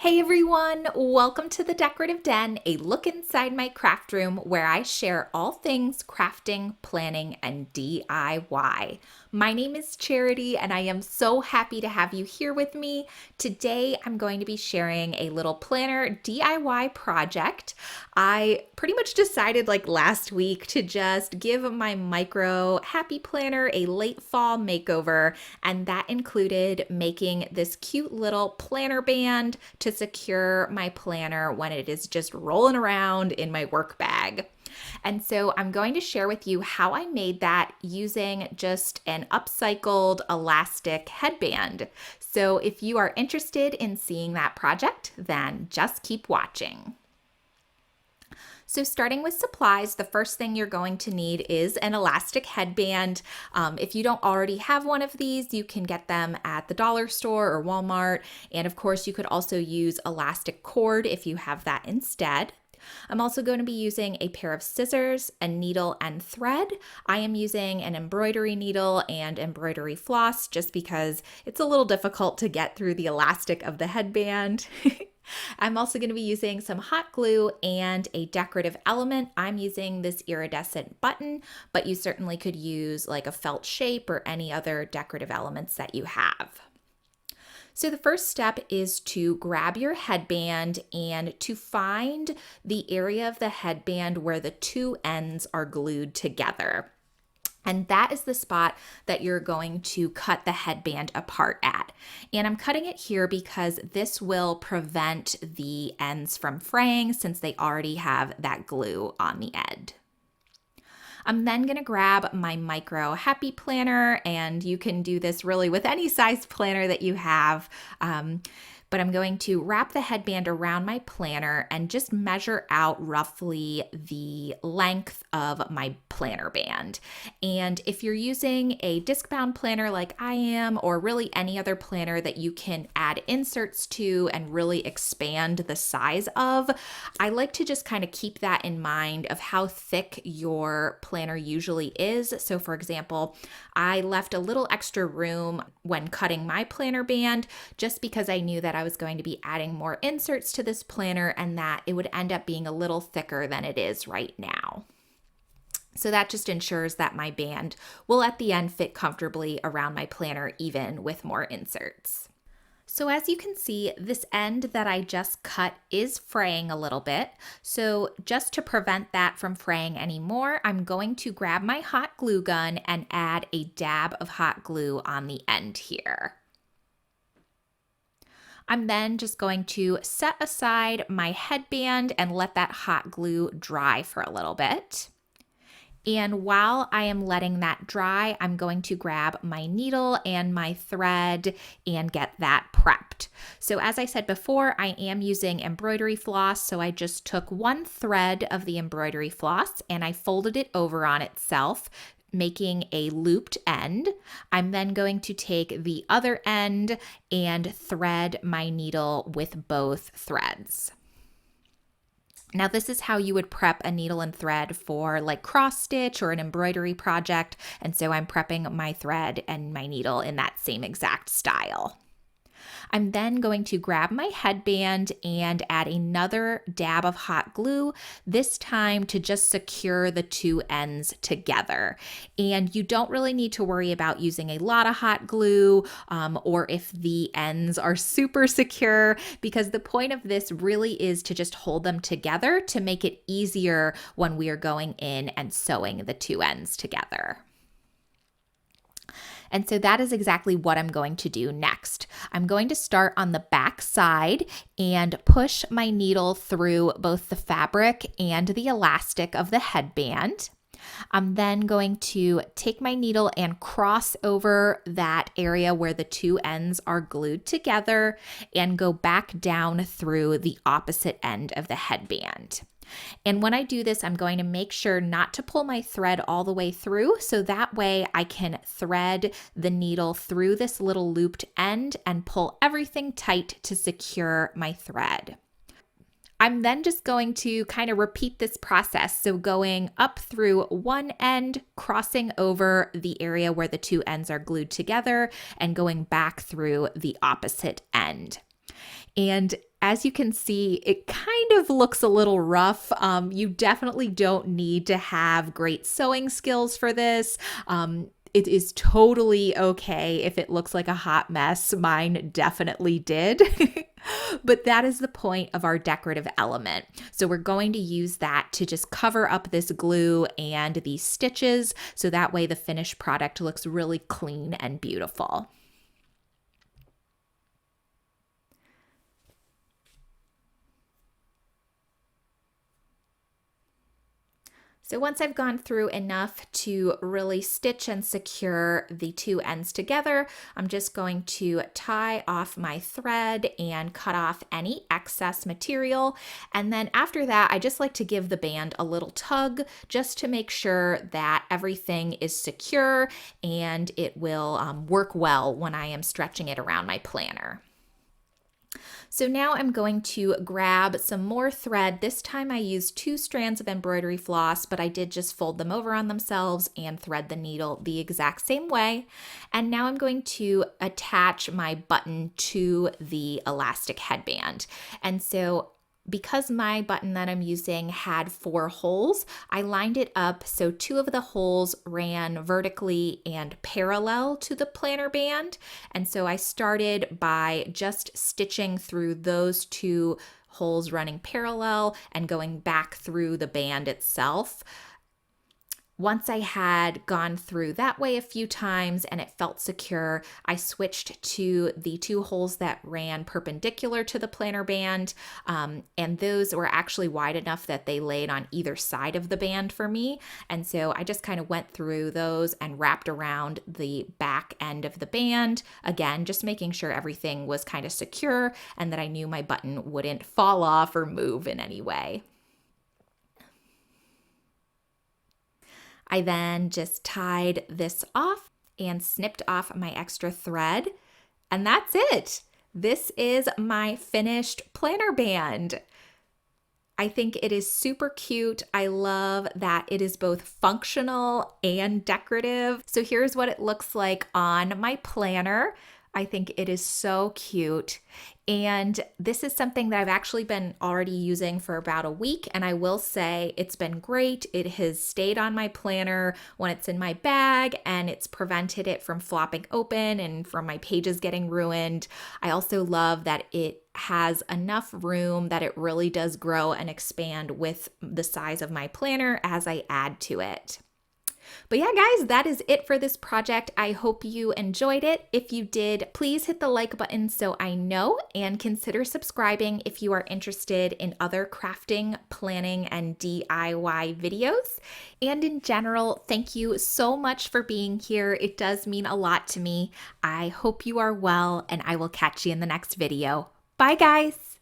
Hey everyone, welcome to the Decorative Den, a look inside my craft room where I share all things crafting, planning, and DIY. My name is Charity and I am so happy to have you here with me. Today I'm going to be sharing a little planner DIY project. I pretty much decided last week to just give my micro happy planner a late fall makeover, and that included making this cute little planner band to secure my planner when it is just rolling around in my work bag. And so I'm going to share with you how I made that using just an upcycled elastic headband. So if you are interested in seeing that project, then just keep watching. So starting with supplies, the first thing you're going to need is an elastic headband. If you don't already have one of these, you can get them at the dollar store or Walmart. And of course, you could also use elastic cord if you have that instead. I'm also going to be using a pair of scissors, a needle, and thread. I am using an embroidery needle and embroidery floss just because it's a little difficult to get through the elastic of the headband. I'm also going to be using some hot glue and a decorative element. I'm using this iridescent button, but you certainly could use like a felt shape or any other decorative elements that you have. So the first step is to grab your headband and to find the area of the headband where the two ends are glued together. And that is the spot that you're going to cut the headband apart at. And I'm cutting it here because this will prevent the ends from fraying since they already have that glue on the end. I'm then going to grab my micro happy planner, and you can do this really with any size planner that you have. But I'm going to wrap the headband around my planner and just measure out roughly the length of my planner band. And if you're using a discbound planner like I am, or really any other planner that you can add inserts to and really expand the size of, I like to just kind of keep that in mind of how thick your planner usually is. So for example, I left a little extra room when cutting my planner band just because I knew that I was going to be adding more inserts to this planner and that it would end up being a little thicker than it is right now. So that just ensures that my band will at the end fit comfortably around my planner even with more inserts. So as you can see, this end that I just cut is fraying a little bit. So just to prevent that from fraying anymore, I'm going to grab my hot glue gun and add a dab of hot glue on the end here. I'm then just going to set aside my headband and let that hot glue dry for a little bit. And while I am letting that dry, I'm going to grab my needle and my thread and get that prepped. So as I said before, I am using embroidery floss. So I just took one thread of the embroidery floss and I folded it over on itself, making a looped end. I'm then going to take the other end and thread my needle with both threads. Now this is how you would prep a needle and thread for like cross stitch or an embroidery project. And so I'm prepping my thread and my needle in that same exact style. I'm then going to grab my headband and add another dab of hot glue, this time to just secure the two ends together. And you don't really need to worry about using a lot of hot glue or if the ends are super secure, because the point of this really is to just hold them together to make it easier when we are going in and sewing the two ends together. And so that is exactly what I'm going to do next. I'm going to start on the back side and push my needle through both the fabric and the elastic of the headband. I'm then going to take my needle and cross over that area where the two ends are glued together and go back down through the opposite end of the headband. And when I do this, I'm going to make sure not to pull my thread all the way through, so that way I can thread the needle through this little looped end and pull everything tight to secure my thread. I'm then just going to kind of repeat this process. So going up through one end, crossing over the area where the two ends are glued together, and going back through the opposite end. And as you can see, it kind of looks a little rough. You definitely don't need to have great sewing skills for this. It is totally okay if it looks like a hot mess. Mine definitely did. But that is the point of our decorative element. So we're going to use that to just cover up this glue and these stitches, so that way the finished product looks really clean and beautiful. So once I've gone through enough to really stitch and secure the two ends together, I'm just going to tie off my thread and cut off any excess material. And then after that, I just like to give the band a little tug just to make sure that everything is secure and it will work well when I am stretching it around my planner. So now I'm going to grab some more thread. This time I used 2 strands of embroidery floss, but I did just fold them over on themselves and thread the needle the exact same way. And now I'm going to attach my button to the elastic headband. And so because my button that I'm using had 4 holes, I lined it up so 2 of the holes ran vertically and parallel to the planner band. And so I started by just stitching through those 2 holes running parallel and going back through the band itself. Once I had gone through that way a few times and it felt secure, I switched to the 2 holes that ran perpendicular to the planner band, and those were actually wide enough that they laid on either side of the band for me. And so I just kind of went through those and wrapped around the back end of the band. Again, just making sure everything was kind of secure and that I knew my button wouldn't fall off or move in any way. I then just tied this off and snipped off my extra thread, and that's it. This is my finished planner band. I think it is super cute. I love that it is both functional and decorative. So here's what it looks like on my planner. I think it is so cute. And this is something that I've actually been already using for about a week. And I will say it's been great. It has stayed on my planner when it's in my bag, and it's prevented it from flopping open and from my pages getting ruined. I also love that it has enough room that it really does grow and expand with the size of my planner as I add to it. But yeah, guys, that is it for this project. I hope you enjoyed it. If you did, please hit the like button so I know, and consider subscribing if you are interested in other crafting, planning, and DIY videos. And in general, thank you so much for being here. It does mean a lot to me. I hope you are well, and I will catch you in the next video. Bye, guys.